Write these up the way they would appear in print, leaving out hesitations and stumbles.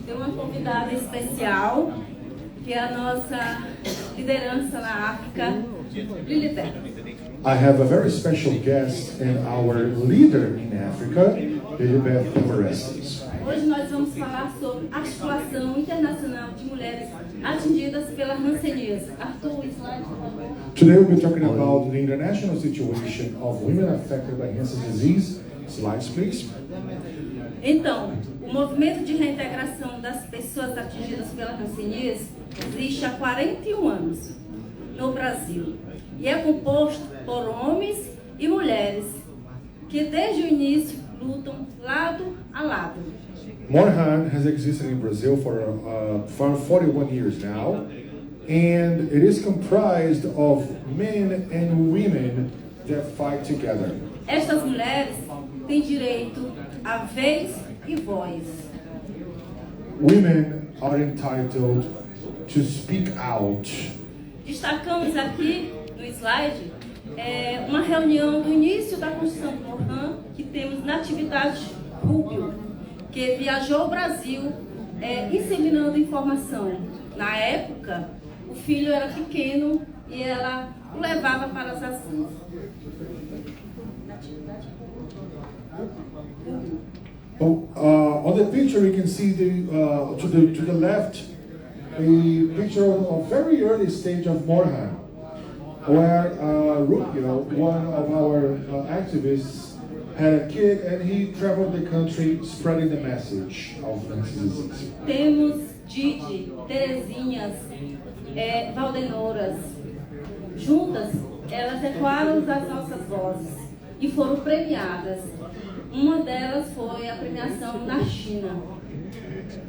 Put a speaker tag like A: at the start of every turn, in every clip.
A: tem uma convidada especial, que é a nossa liderança na África, Lilibeth.
B: I have a very special guest and our leader in Africa, Lilibeth Evarestus.
A: Hoje nós vamos falar sobre articulação internacional de mulheres atingidas pela Hanseníase. Arthur, slide, por favor.
B: Today we'll be talking about the international situation of women affected by Hanseníase. Slides, please.
A: Então, o movimento de reintegração das pessoas atingidas pela Hanseníase existe há 41 anos no Brasil e é composto por homens e mulheres que desde o início lutam lado a lado.
B: Morhan has existed in Brazil for 41 years now, and it is comprised of men and women that fight together.
A: Estas mulheres têm direito a vez e voz.
B: Women are entitled to speak out.
A: Destacamos aqui no slide uma reunião do início da Constituição do Morhan que temos na atividade Rubio, que viajou ao Brasil disseminando informação. Na época, o filho era pequeno e ela o levava para as ações.
B: On the picture, you can see to the left a picture of a very early stage of Morhan, where Rubio, one of our activists, had a kid and he traveled the country spreading the message of disease.
A: Temos Didi, Terezinhas, Valdenoras. Juntas, elas ecoaram as nossas vozes e foram premiadas. Uma delas foi a premiação na China.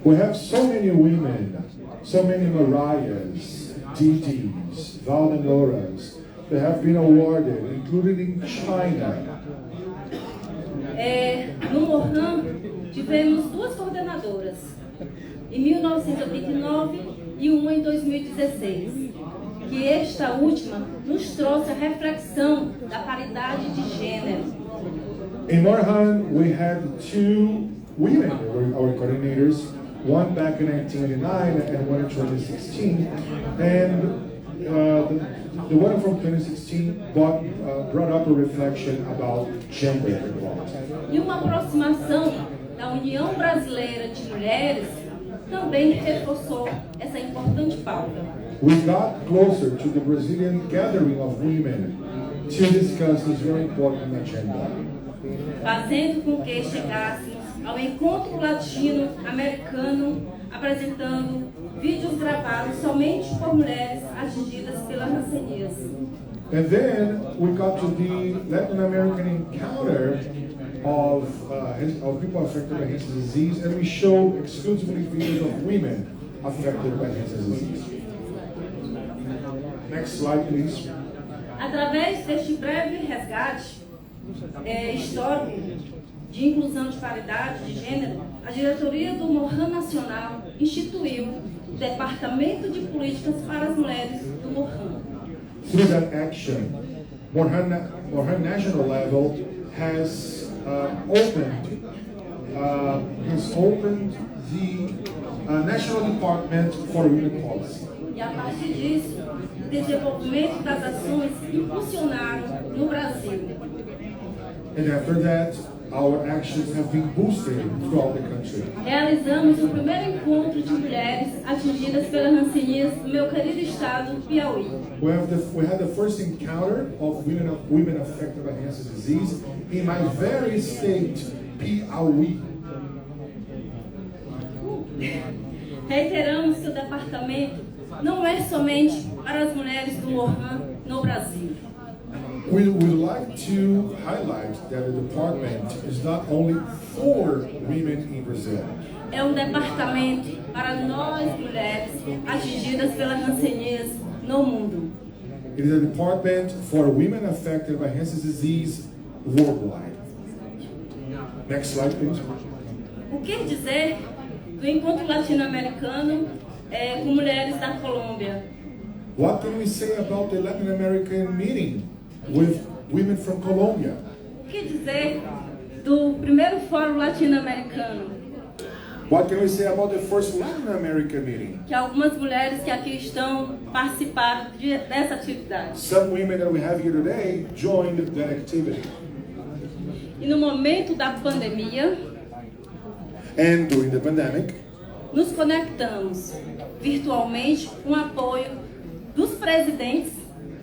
B: We have so many women, so many Mariahs, Didis, Valdenoras that have been awarded, including in China.
A: No Morhan, tivemos duas coordenadoras, em 1989 e uma em 2016, que esta última nos trouxe a reflexão da paridade de gênero.
B: In Morhan, we had two women that were our coordinators, one back in 1989 and one in 2016. And the one from 2016 brought up a reflection about gender equality.
A: E uma aproximação da União Brasileira de Mulheres também reforçou essa importante pauta.
B: We got closer to the Brazilian gathering of women to discuss this very important agenda,
A: fazendo com que chegássemos ao encontro latino-americano, apresentando vídeos gravados somente por mulheres atingidas pela Hanseníase.
B: And then we got to the Latin American encounter of people affected by Hanseníase disease, and we showed exclusively videos of women affected by Hanseníase disease. Next slide, please.
A: Através deste breve resgate histórico de inclusão de paridade de gênero, a diretoria do Morhan Nacional instituiu o Departamento de Políticas para as Mulheres do Morhan.
B: Through that action, Morhan national level has opened the National Department for Women Policy.
A: E a partir disso, o desenvolvimento das ações impulsionaram no Brasil.
B: And after that, our actions have been boosted throughout the country.
A: Realizamos o primeiro encontro de mulheres atingidas pela Hanseníase no meu querido estado, Piauí.
B: We had the first encounter of women affected by Hanseníase disease in my very state, Piauí.
A: Reiteramos que o departamento não é somente para as mulheres do Morhan no Brasil.
B: We would like to highlight that the department is not only for women in Brazil.
A: É um departamento para nós mulheres atingidas pela Hanseníase no mundo.
B: It is a department for women affected by Hanseníase disease worldwide. Next slide, please.
A: O que dizer do encontro latino-americano com mulheres da Colômbia?
B: What can we say about the Latin American meeting with women from Colombia?
A: O que dizer do primeiro Fórum Latino-Americano?
B: What can we say about the first Latin American meeting?
A: Que algumas mulheres que aqui estão participaram dessa atividade.
B: Some women that we have here today joined that activity.
A: E no momento da pandemia,
B: And during the pandemic,
A: nos conectamos virtualmente com o apoio dos presidentes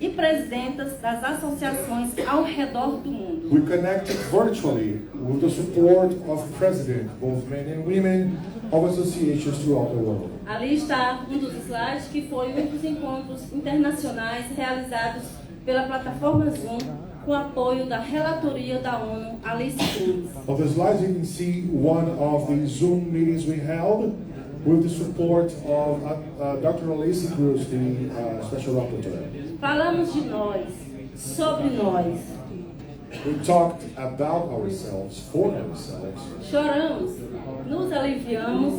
A: e presidentas das associações ao redor do mundo.
B: we connected virtually with the support of presidents, both men and women, of associations throughout the world.
A: Ali está um dos slides que foi um dos encontros internacionais realizados pela plataforma Zoom com apoio da relatoria da ONU, Alice Cruz.
B: On the slides you can see one of the Zoom meetings we held with the support of Dr. Alice Cruz, the Special Rapporteur.
A: Falamos de nós, sobre nós.
B: We talked about ourselves, for ourselves.
A: Choramos, nos aliviamos,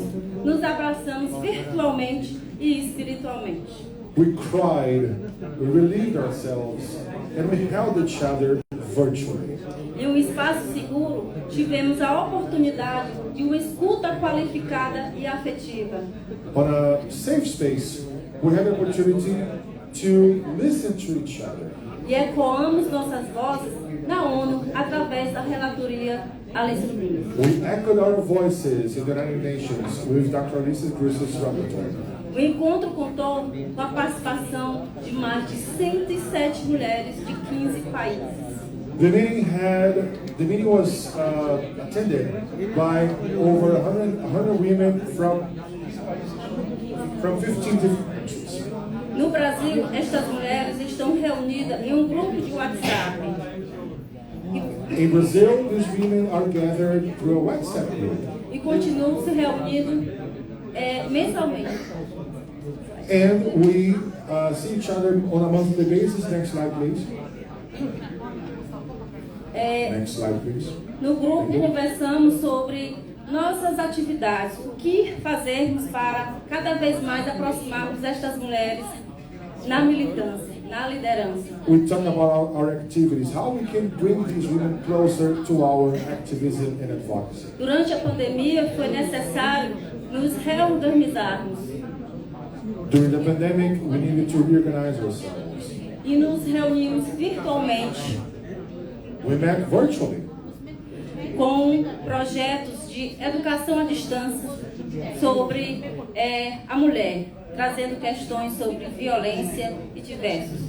A: nos abraçamos virtualmente e espiritualmente.
B: We cried, we relieved ourselves, and we held each other virtually.
A: Em um espaço seguro, tivemos a oportunidade de uma escuta qualificada e afetiva.
B: On a safe space, we had the opportunity to listen to each other.
A: E ecoamos nossas vozes na ONU através da relatoria Alice Cruz.
B: We echoed our voices in the United Nations with Dr. Alice Cruz's rapporteur.
A: O encontro contou com a participação de mais de 107 mulheres de 15 países.
B: The meeting was attended by over 100 women from 15 different countries.
A: No Brasil, estas mulheres estão reunidas em um grupo de WhatsApp.
B: In Brazil, these women are gathered through a WhatsApp group.
A: E continuam se reunindo mensalmente.
B: And we see each other on a monthly basis. Next slide, please. Next slide, please.
A: No grupo conversamos sobre nossas atividades, o que fazermos para cada vez mais aproximarmos estas mulheres na militância, na liderança.
B: We talk about our activities, how we can bring these women closer to our activism and advocacy.
A: Durante a pandemia foi necessário nos reorganizarmos.
B: During the pandemic, we needed to reorganize ourselves.
A: E nos reunimos virtualmente
B: We met virtually
A: com projetos de educação à distância sobre a mulher, trazendo questões sobre violência e diversos.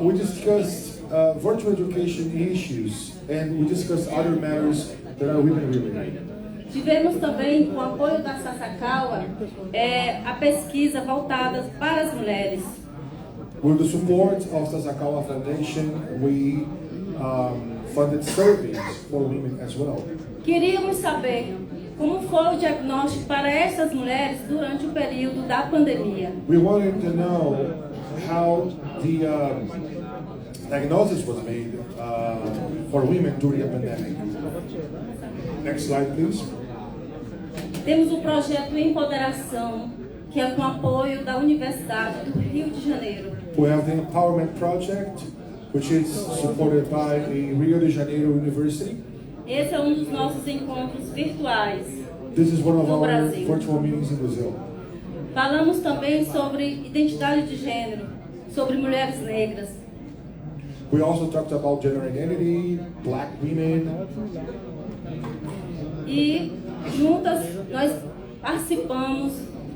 B: We discussed virtual education issues, and we discussed other matters that are women related.
A: Tivemos também, com o apoio da Sasakawa, a pesquisa voltada para as mulheres.
B: With the support of the Sasakawa Foundation, we funded surveys for women as well.
A: Queríamos saber como foi o diagnóstico para essas mulheres durante o período da pandemia.
B: We wanted to know how the diagnosis was made for women during the pandemic. Next slide, please.
A: Temos o projeto Empoderação, que é com apoio da Universidade do Rio de Janeiro.
B: We have the Empowerment Project, which is supported by the Rio de Janeiro University.
A: Esse é um dos nossos encontros virtuais
B: This is one of
A: no
B: our
A: Brasil.
B: virtual meetings in Brazil.
A: Falamos também sobre identidade de gênero, sobre mulheres negras.
B: We also talked about gender identity, black women.
A: E juntas nós participamos,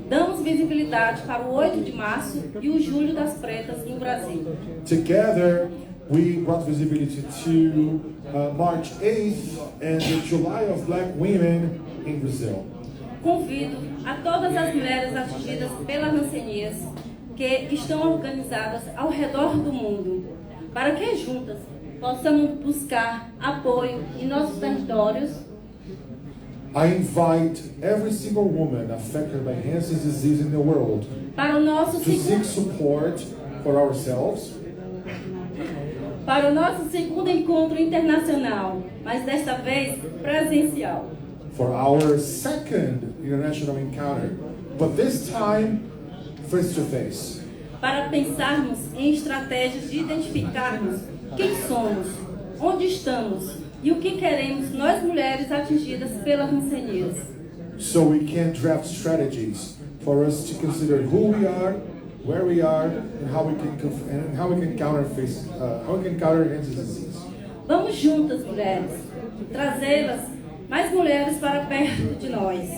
A: damos visibilidade para o 8 de março e o Julho das Pretas no Brasil.
B: Together, we brought visibility to March 8th and the July of Black Women in Brazil.
A: Convido a todas as mulheres atingidas pela Hanseníase que estão organizadas ao redor do mundo, para que juntas possamos buscar apoio em nossos territórios.
B: I invite every single woman affected by Hansen's disease in the world
A: Para o nosso
B: to seek
A: segundo,
B: support for ourselves,
A: para o nosso segundo encontro internacional, mas desta vez presencial.
B: for our second international encounter, but this time face to face.
A: Para pensarmos em estratégias de identificarmos quem somos, onde estamos e o que queremos nós mulheres atingidas pela Hanseníase.
B: so we can draft strategies for us to consider who we are, where we are, and how we can counter Hanseníase disease.
A: Vamos juntas, mulheres, trazê-las, mais mulheres para perto de nós,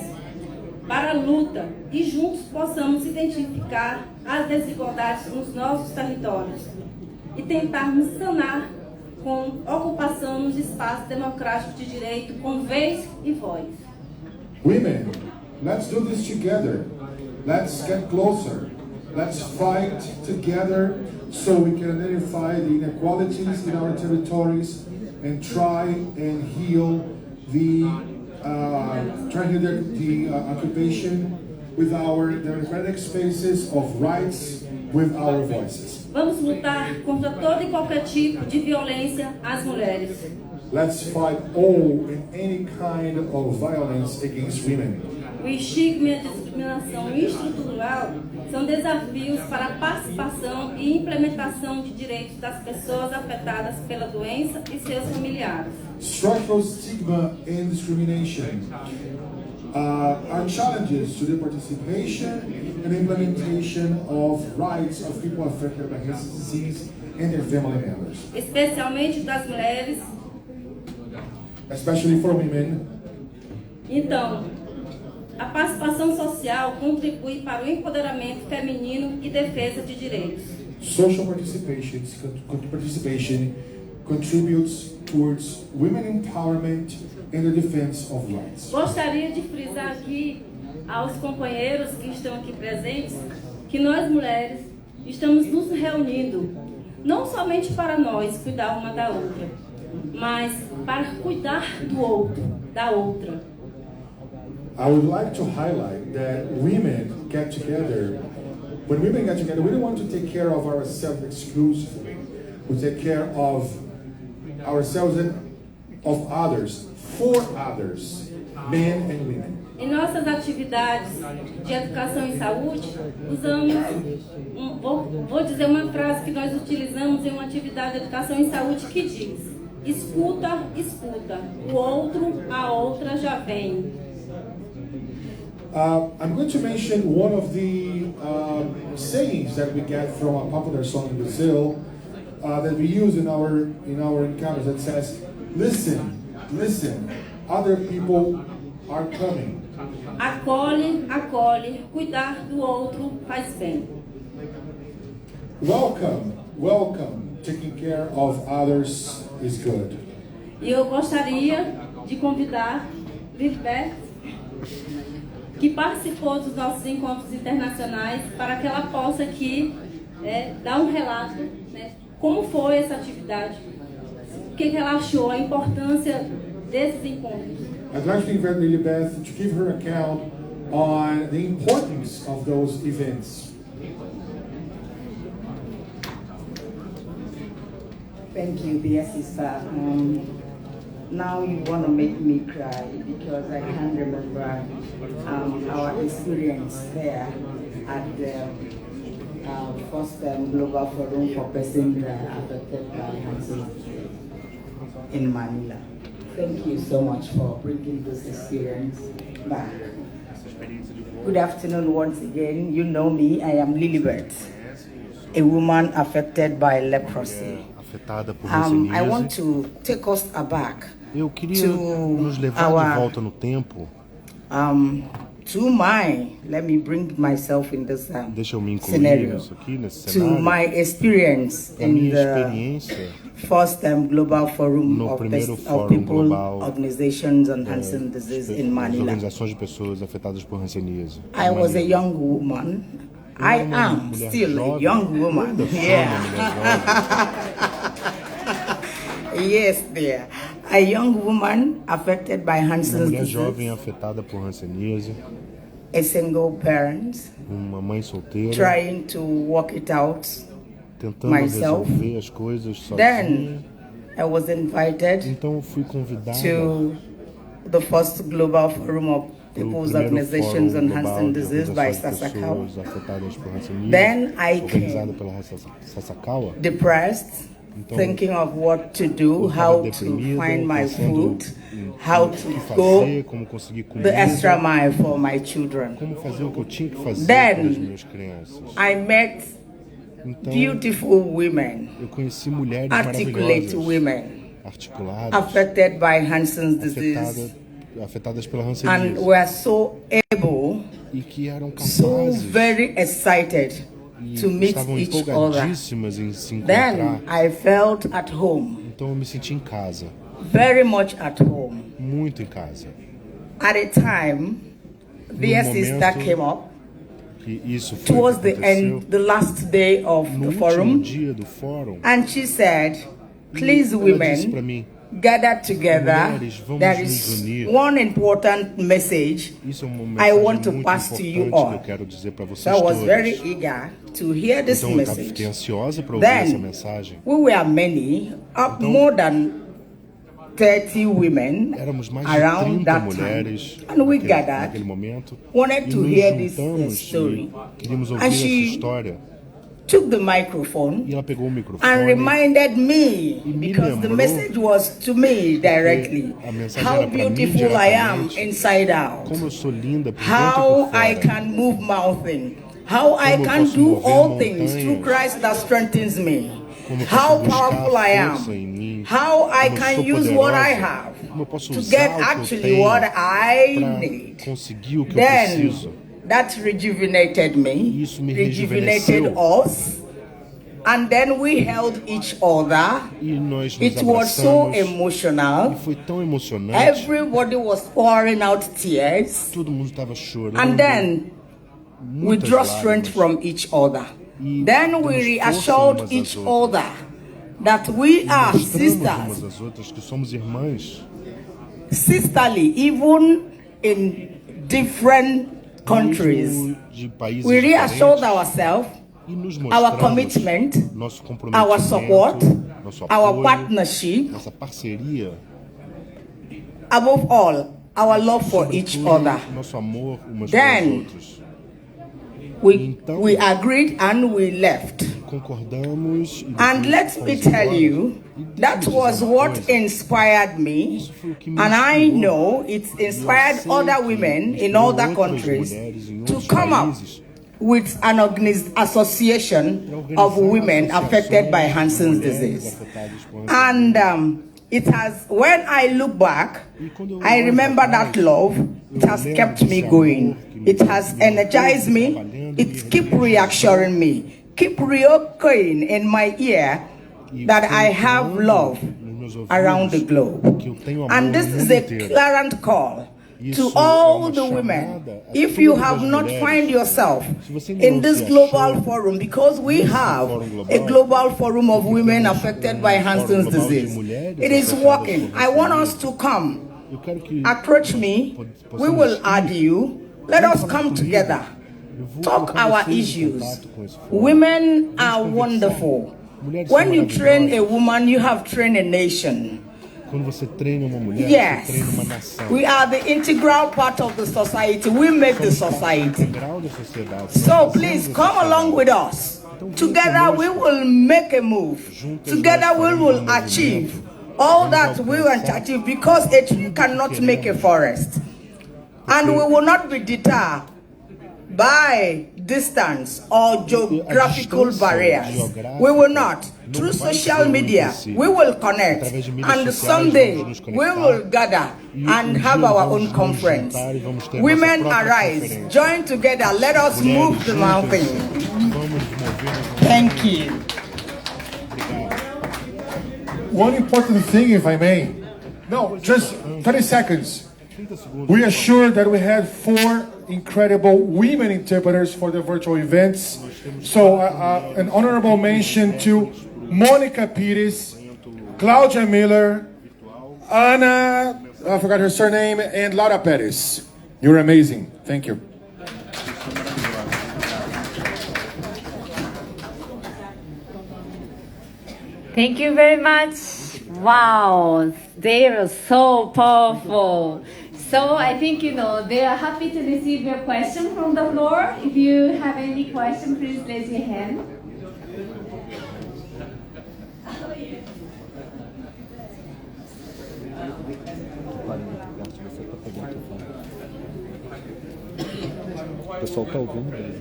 A: para a luta, e juntos possamos identificar as desigualdades nos nossos territórios e tentarmos sanar com ocupação nos espaços democráticos de direito com vez e voz.
B: Women, let's do this together. Let's get closer. Let's fight together so we can identify the inequalities in our territories and try and heal the occupation with our democratic spaces of rights, with our voices.
A: Vamos lutar contra todo e qualquer tipo de violência às mulheres.
B: Let's fight all and any kind of violence against women.
A: O estigma e a discriminação estrutural são desafios para a participação e implementação de direitos das pessoas afetadas pela doença e seus familiares.
B: Structural stigma and discrimination are challenges to the participation and implementation of rights of people affected by Hanseníase disease and their family members.
A: Especialmente das mulheres.
B: Especially for women.
A: Então, a participação social contribui para o empoderamento feminino e defesa de direitos.
B: Social participation contributes towards women empowerment and the defense of rights.
A: Gostaria de frisar aqui aos companheiros que estão aqui presentes que nós mulheres estamos nos reunindo não somente para nós cuidar uma da outra, mas para cuidar do outro, da outra.
B: I would like to highlight that women get together. When women get together, we don't want to take care of ourselves exclusively. We take care of ourselves and of others, for others, men and women.
A: Em nossas atividades de educação e saúde, usamos, vou dizer uma frase que nós utilizamos em uma atividade de educação e saúde que diz: escuta, escuta, o outro, a outra já vem.
B: I'm going to mention one of the sayings that we get from a popular song in Brazil that we use in our encounters that says, "Listen, listen, other people are coming."
A: Acolhe, acolhe, cuidar do outro faz bem.
B: Welcome, welcome, taking care of others is good.
A: E eu gostaria de convidar Lilibeth, que participou dos nossos encontros internacionais, para que ela possa aqui dar um relato, como foi essa atividade, o que ela achou, a importância desses encontros.
B: I'd like to invite Lilibeth to give her account on the importance of those events.
C: Thank you, dear sister. Now you want to make me cry because I can't remember our experience there at the first Global Forum for Persons Affected by Hanseníase in Manila. Thank you so much for bringing this experience back. Good afternoon once again. You know me, I am Lilibeth, a woman affected by leprosy. I want to take us back.
D: Eu queria nos levar de volta no tempo.
C: Let me bring myself in this
D: Deixa eu me incluir
C: scenario.
D: Isso aqui, nesse cenário.
C: To my experience in the first Global Forum of People, Organizations and Hanseníase disease in Manila.
D: Organizações de pessoas afetadas por Hanseníase.
C: I was a young woman. I am still a young woman. Yeah. Yes, dear. A young woman affected by Hanseníase
D: mulher
C: disease.
D: jovem afetada por Hanseníase.
C: A single parent.
D: Uma mãe solteira.
C: Trying to work it out
D: tentando
C: myself.
D: Resolver as coisas sozinha.
C: Then I was invited
D: então fui convidada
C: to the first Global Forum of People's Organizations on Hanseníase disease by Sasakawa. Then I came
D: pela Sasakawa.
C: depressed, thinking of what to do, how to find my food, how to go the extra mile for my children.
D: Como fazer o que eu tinha que fazer
C: Then,
D: para as minhas crianças.
C: I met
D: Então,
C: beautiful women,
D: eu conheci mulheres
C: articulate
D: maravilhosas,
C: women,
D: articuladas,
C: affected by Hansen's disease,
D: afetadas pela
C: and
D: Hanseníase,
C: were so able,
D: e que eram
C: so
D: capazes
C: very excited
D: e
C: to meet
D: estavam
C: each other.
D: empolgadíssimas em se encontrar.
C: Then I felt at home,
D: Então eu me senti em casa,
C: very much at home.
D: muito em casa.
C: At a time, the sister came up
D: Que isso foi
C: towards
D: o que
C: the
D: aconteceu.
C: end, the last day of
D: No
C: the
D: último
C: forum,
D: dia do fórum,
C: and she said, please
D: ela disse para
C: women,
D: mim,
C: gather together.
D: mulheres, vamos
C: There
D: nos
C: is
D: unir.
C: one important message
D: Isso é uma
C: I
D: mensagem
C: want to
D: muito
C: pass to you
D: importante que
C: all.
D: eu quero dizer para
C: So
D: vocês
C: I was
D: todos.
C: very eager to hear this
D: Então eu
C: message.
D: fiquei ansiosa para ouvir essa
C: Then
D: mensagem.
C: we were many, up more than 30 women
D: Éramos mais de
C: around
D: 30
C: that
D: mulheres
C: time, and we
D: naquele
C: gathered,
D: momento
C: wanted
D: e
C: to
D: nos
C: hear this
D: juntamos
C: story.
D: e queríamos ouvir
C: And
D: essa
C: she
D: história.
C: Took the microphone
D: E ela pegou o microfone
C: and reminded me,
D: me
C: because the
D: lembrou,
C: message was to me directly,
D: a mensagem
C: how
D: era para mim
C: beautiful I am
D: diretamente,
C: inside out,
D: como eu sou linda por dentro e
C: how
D: por
C: I
D: fora.
C: can move mountains, how I
D: Como eu
C: can
D: posso
C: do
D: mover
C: all things
D: montanhas.
C: through Christ that strengthens me,
D: Como eu
C: how
D: posso buscar
C: powerful I
D: força em
C: am,
D: mim,
C: how I
D: como eu
C: can
D: sou
C: use what I
D: poderosa,
C: have
D: como eu posso
C: to
D: usar
C: get
D: o que eu
C: actually
D: tenho
C: what I
D: para
C: need.
D: conseguir o que eu
C: Then
D: preciso.
C: that rejuvenated me,
D: Isso me
C: rejuvenated
D: rejuvenesceu.
C: us. And then we held each other.
D: E nós nos
C: It was so
D: abraçamos.
C: emotional.
D: E foi tão emocionante.
C: Everybody was pouring out tears.
D: Todo mundo estava chorando.
C: And then we
D: muitas
C: draw
D: lágrimas.
C: strength from each other.
D: E
C: Then
D: damos
C: we
D: força
C: reassured
D: umas às
C: each
D: outras.
C: other that we are
D: Mostramos umas
C: sisters,
D: às outras que somos irmãs.
C: sisterly, even in different countries.
D: Mesmo de países
C: We reassured
D: diferentes.
C: ourselves,
D: E nos
C: our
D: mostramos
C: commitment,
D: nosso comprometimento,
C: our support,
D: nosso
C: our
D: apoio,
C: partnership,
D: nossa parceria,
C: above all, our love for each
D: sobretudo,
C: other.
D: nosso amor umas
C: Then,
D: pelas outras. Então,
C: We agreed and we left.
D: concordamos e
C: And
D: depois
C: let me
D: fomos
C: tell
D: embora.
C: you,
D: E
C: that
D: deixa eu
C: was
D: dizer uma
C: what
D: coisa.
C: inspired me.
D: Isso foi o que me
C: And I
D: inspirou.
C: know it inspired
D: sei
C: other
D: que
C: women in
D: inspirou
C: other
D: outras
C: countries
D: mulheres em
C: to
D: outros
C: come up
D: países
C: with an association of women affected by Hansen's disease. And it has, when I look back, I remember that love. It has kept me going. It has energized me. It keeps reassuring me, keep reoccurring in my ear that I have love around the globe. And this is a clarent call to all the women. If you have not found yourself in this global forum, because we have a global forum of women affected by Hansen's disease, it is working. I want us to come. Approach me. We will add you. Let us come together. Talk our issues. Women are wonderful. When you train a woman, you have trained a nation.
D: Quando você treina uma mulher,
C: Yes,
D: você treina uma nação.
C: we are the integral part of the society. We make the society.
D: Integral da sociedade.
C: So please come along with us. Together we will make a move. Together we will achieve all that we want to achieve, because a tree cannot make a forest. And we will not be deterred by distance or geographical barriers. We will not. Through social media, we will connect, and someday we will gather and have our own conference. Women arise, join together, let us move the mountain. Thank you.
B: One important thing, if I may. No, just 30 seconds. We are sure that we had 4 incredible women interpreters for the virtual events. So an honorable mention to Monica Pires, Claudia Miller, Ana, I forgot her surname, and Laura Perez. You're amazing. Thank you.
E: Thank you very much. Wow, they are so powerful. So I think, they are happy to receive your question from the floor. If you have any question, please raise your hand.
D: O pessoal tá ouvindo bem.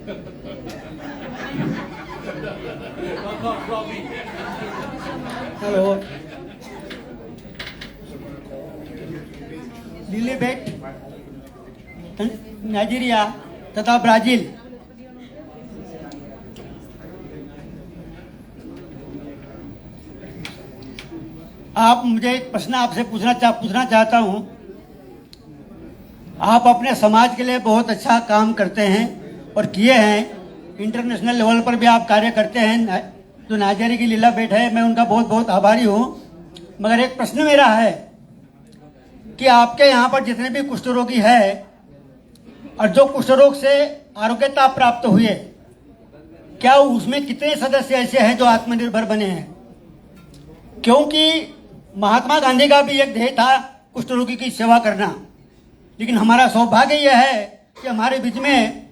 F: Hello. Lilibeth, Nigeria तथा ब्राजील। आप मुझे एक प्रश्न आपसे पूछना चाहता हूं। आप अपने समाज के लिए बहुत अच्छा काम करते हैं और किए हैं। इंटरनेशनल लेवल पर भी आप कार्य करते हैं। जो नाइजीरिया की लीलाबेट है, मैं उनका बहुत बहुत आभारी हूं। मगर एक प्रश्न मेरा है कि आपके यहाँ पर जितने भी कुष्ठ रोगी है और जो कुष्ठ रोग से आरोग्यता प्राप्त हुए, क्या उसमें कितने सदस्य ऐसे हैं जो आत्मनिर्भर बने हैं? क्योंकि महात्मा गांधी का भी एक ध्येय था कुष्ठ रोगी की सेवा करना, लेकिन हमारा सौभाग्य यह है कि हमारे बीच में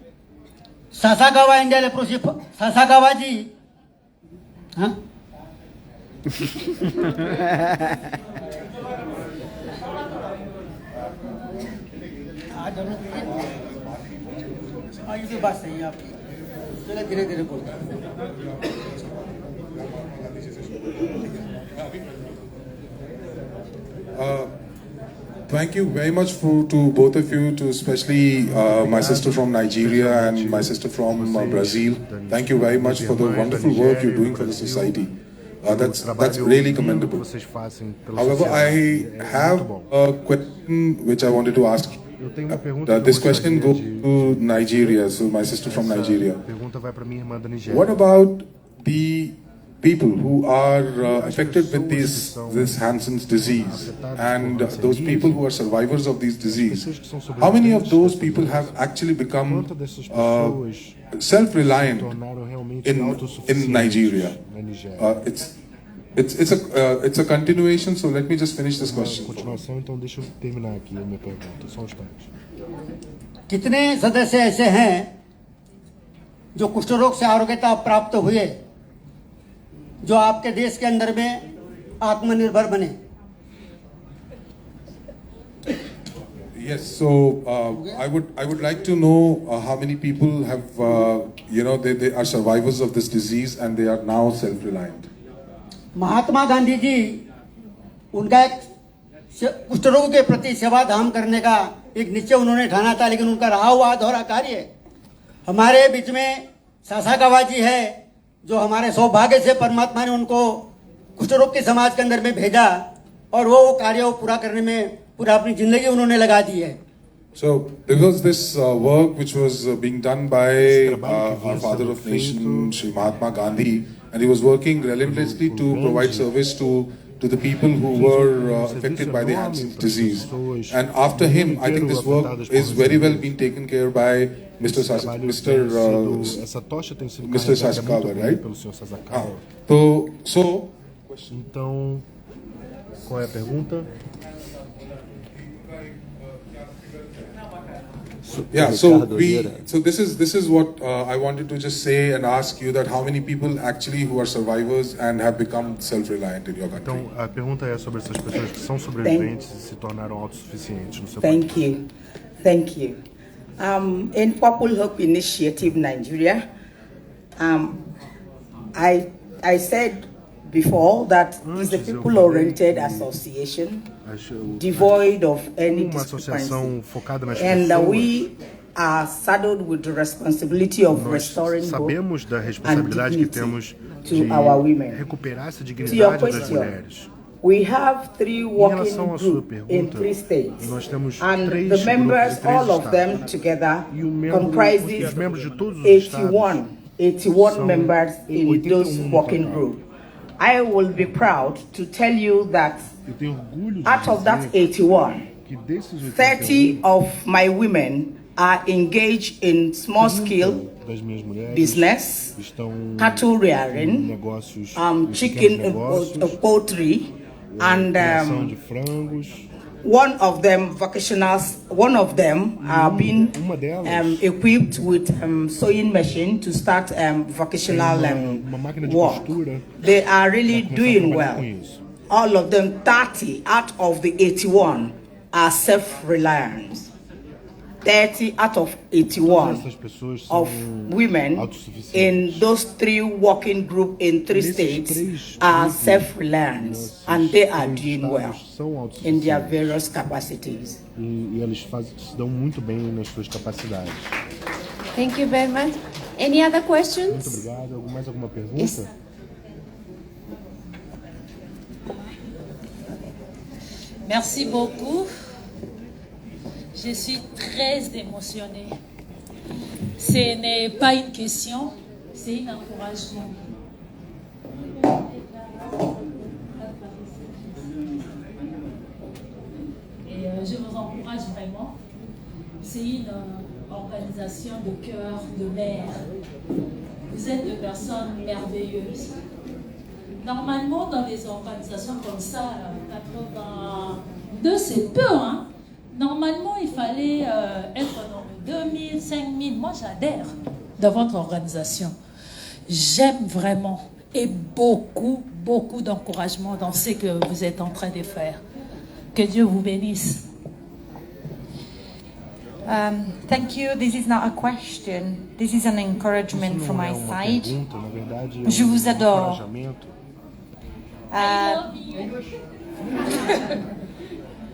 F: सासाकावा इंडिया लेप्रोसी सासाकावा जी, हाँ ये तो बात सही है आपकी। चलो धीरे धीरे बोलते
G: Thank you very much to both of you, to especially my sister from Nigeria and my sister from Brazil. Thank you very much for the wonderful work you're doing for the society. That's really commendable. However, I have a question which I wanted to ask. This question goes to Nigeria, so my sister from Nigeria. What about the people who are affected with this Hansen's disease, and those people who are survivors of this disease? How many of those people have actually become self-reliant in Nigeria? It's a continuation, so let me just finish this question.
F: कितने सदस्य ऐसे हैं जो कुष्ठ रोग से आरोग्यता प्राप्त हुए, जो आपके देश के अंदर में आत्मनिर्भर बने?
G: Yes, so I would like to know how many people have they are survivors of this disease and they are now self-reliant.
F: Mahatma गांधी जी, उनका एक कुष्ठ रोग के प्रति सेवा धाम करने का एक निश्चय उन्होंने ठाना था, लेकिन उनका रहा हुआ अधूरा कार्य हमारे बीच में सासाकावा जी है, जो हमारे सौभाग्य से परमात्मा ने उनको कुष्ठ रोग के समाज के अंदर में भेजा और वो कार्य पूरा करने में पूरा अपनी जिंदगी उन्होंने लगा दी है.
G: So there was this work which was being done by our father of nation, Sri Mahatma Gandhi, and he was working relentlessly to provide service to the people who were affected by the Hansen's disease. And after him, I think this work is very well being taken care by Mr. Sasakawa, right? So,
D: então, qual é a pergunta?
G: Yeah, so this is what I wanted to just say and ask you, that how many people actually who are survivors and have become self-reliant in your country?
D: Então, a pergunta é sobre essas pessoas que são sobreviventes e se tornaram autossuficientes no seu país.
C: Thank you. In Purple Hope Initiative Nigeria, I said before that it's a people-oriented association, devoid of any discrepancy, and we are saddled with the responsibility of restoring hope and dignity to our women. To your question, we have 3 working groups in 3 states, and the members, all of them together, comprises 81 members in those working groups. I will be proud to tell you that out of that 81, 30 of my women are engaged in small-scale business, cattle rearing, chicken, poultry, and one of them are being equipped with sewing machine to start vocational work. They are really doing well. All of them, 30 out of the 81 are self-reliant. 30 out of 81
D: Essas pessoas
C: of
D: são
C: women in
D: autossuficientes.
C: those 3 working groups in 3
D: Nesses
C: states
D: 3
C: are
D: grupos,
C: self-reliant, and they are doing well
D: são
C: in their
D: autossuficientes.
C: various capacities.
D: E eles se dão muito bem nas suas capacidades.
E: Thank you very much. Any other
D: Muito
E: questions?
D: obrigado. Mais alguma pergunta?
E: Yes.
H: Merci beaucoup. Je suis très émotionnée. Ce n'est pas une question, c'est un encouragement. Et je vous encourage vraiment. C'est une organisation de cœur, de mère. Vous êtes des personnes merveilleuses. Normalement, dans des organisations comme ça, 82, c'est peu, hein. Normalement, il fallait être dans le 2000, 5000. Moi, j'adhère dans votre organisation. J'aime vraiment et beaucoup, beaucoup d'encouragement dans ce que vous êtes en train de faire. Que Dieu vous bénisse.
I: Thank you. This is not a question. This is an encouragement from my side.
D: Pergunta, na verdade,
I: Je vous adore.
D: encorajamento.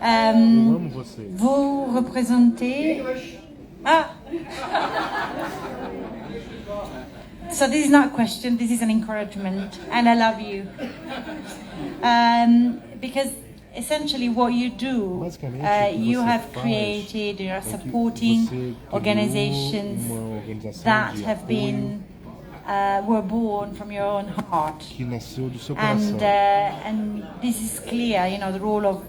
D: Eu amo você.
I: Vous représentez... Ah! So this is not a question, this is an encouragement, and I love you. Because essentially what you do,
D: Basicamente, o que
I: you
D: você
I: have
D: faz
I: created, you are
D: é que
I: supporting
D: você criou
I: organizations
D: uma organização
I: that
D: de
I: have
D: apoio
I: been, were born from your own heart.
D: que nasceu do seu coração.
I: And this is clear, you know, the role of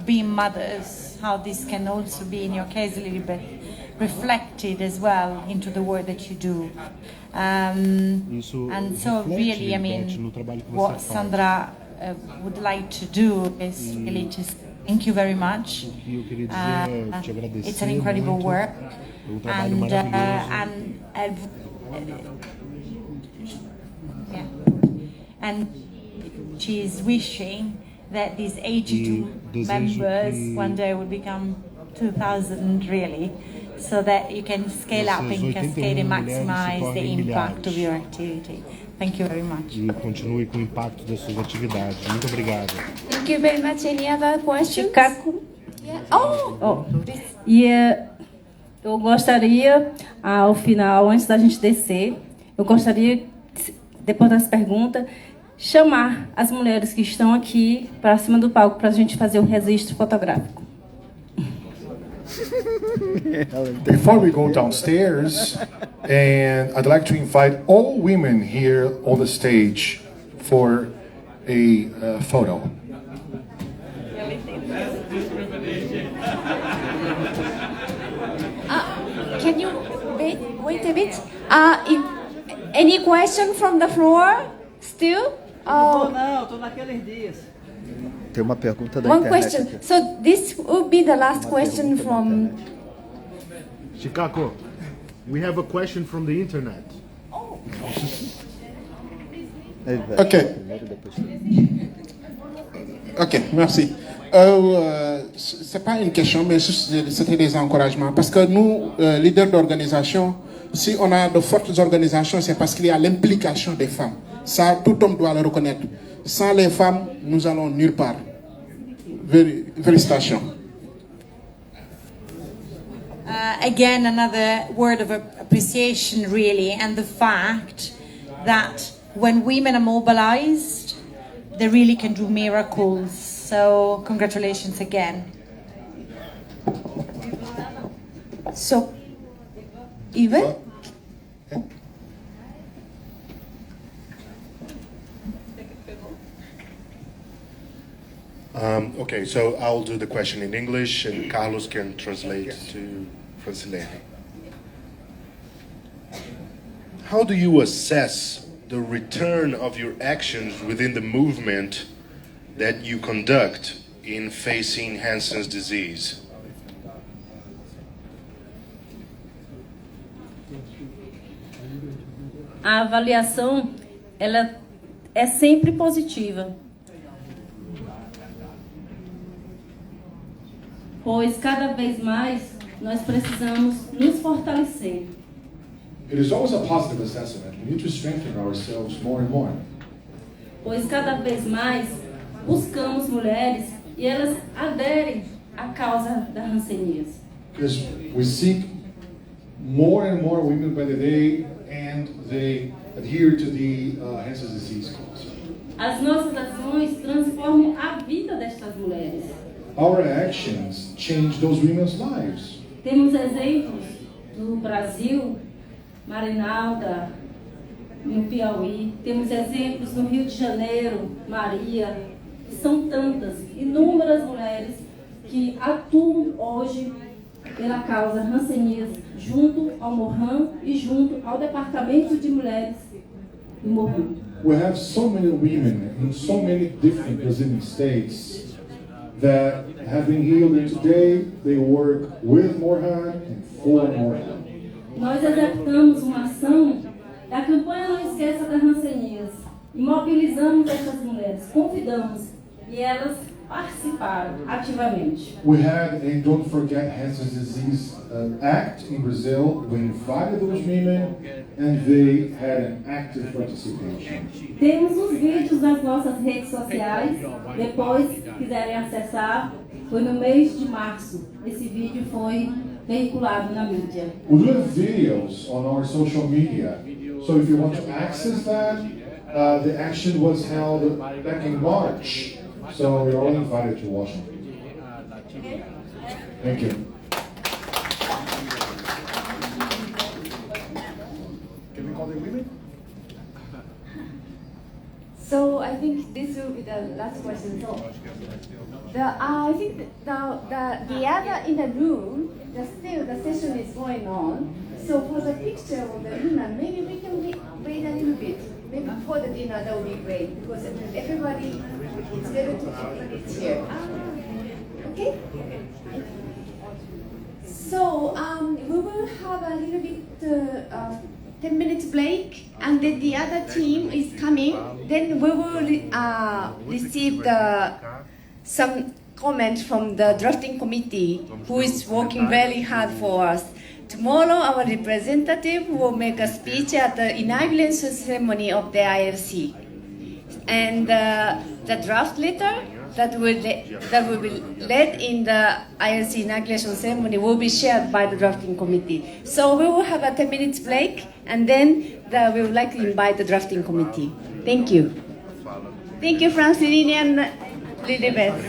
I: being mothers, how this can also be, in your case, Lilibeth, reflected as well into the work that you do.
D: Isso
I: And so
D: reflete,
I: really, I
D: Beth,
I: mean,
D: no trabalho que você
I: what
D: faz.
I: Sandra would like to do is really to thank you very much.
D: O que eu queria dizer é te agradecer
I: It's an incredible
D: muito.
I: work.
D: É um trabalho maravilhoso.
I: And she's wishing that these 82
D: desejo
I: members
D: que-
I: one day will become 2,000 really, so that you can scale up
D: Essas
I: and cascade and
D: 81 mulheres se
I: maximize the
D: tornem
I: impact
D: milhares.
I: of your activity. Thank you very much.
D: E continue com o impacto das suas atividades. Muito obrigado.
E: Thank you very much. Any other questions?
A: Chicago.
E: Yeah. Oh,
A: E eu gostaria, ao final, antes da gente descer, eu gostaria, depois das perguntas, chamar as mulheres que estão aqui para cima do palco para a gente fazer um registro fotográfico.
B: Before we go downstairs, and I'd like to invite all women here on the stage for a photo.
E: can you wait a bit? Any question from the floor? Still?
J: Não, estou naqueles dias.
K: Tem uma pergunta da
E: One
K: internet
E: question.
K: aqui.
E: So this will be the last question from.
D: Chicago, we have a question from the internet.
K: Ok.
L: Ok, merci. C'est pas une question, mais c'était des encouragements. Parce que nous, leaders d'organisation, si on a de fortes organisations, c'est parce qu'il y a l'implication des femmes. Ça, tout homme doit le reconnaître. Sans les femmes, nous allons nulle part. Félicitations.
I: Again, another word of appreciation, really, and the fact that when women are mobilized, they really can do miracles. So, congratulations again. So, Eva?
D: Okay, so I'll do the question in English and Carlos can translate to Francilene. How do you assess the return of your actions within the movement that you conduct in facing Hansen's disease?
A: A avaliação, ela é sempre positiva. Pois cada vez mais nós precisamos nos fortalecer.
B: It is always a positive assessment. We need to strengthen ourselves more and more.
A: Pois cada vez mais buscamos mulheres e elas aderem à causa da Hanseníase.
B: Because we seek more and more women by the day, and they adhere to the Hansen's disease cause.
A: As nossas ações transformam a vida destas mulheres.
B: Our actions change those women's lives.
A: Temos exemplos no Brasil, Marinalda, no Piauí. Temos exemplos no Rio de Janeiro, Maria. São tantas, inúmeras mulheres que atuam hoje pela causa Hanseníase, junto ao Morhan e junto ao Departamento de Mulheres do Morhan.
B: We have so many women in so many different Brazilian states that have been healed, and today they work with Morhan and for Morhan.
A: Nós executamos uma ação da campanha Não Esqueça da Hanseníase e mobilizamos essas mulheres, convidamos e elas participaram ativamente.
B: We had a Don't Forget Hansen's Disease Act in Brazil. We invited those women and they had an active participation.
A: Temos os vídeos nas nossas redes sociais, depois se quiserem acessar, foi no mês de março. Esse vídeo foi veiculado na mídia.
B: We do have videos on our social media, so if you want to access that, the action was held back in March, so you're all invited to watch it. Thank you. Can we call the women?
E: So I think this will be the last question. So I think the other in the room, still the session is going on. So for the picture of the dinner, maybe we can wait a little bit. Maybe before the dinner, that would be great because everybody, it's better to keep it here. Okay. So we will have a little bit 10 minutes break, and then the other team is coming. Then we will receive some comments from the drafting committee, who is working very hard for us. Tomorrow, our representative will make a speech at the inauguration ceremony of the ILC, and the draft letter that will be led in the ILC inauguration ceremony will be shared by the drafting committee. So we will have a 10 minutes break, and then we would like to invite the drafting committee. Thank you. Thank you, Francilene and Lilibeth.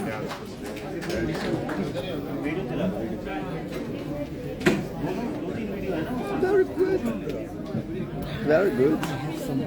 K: Very good. Very good. Some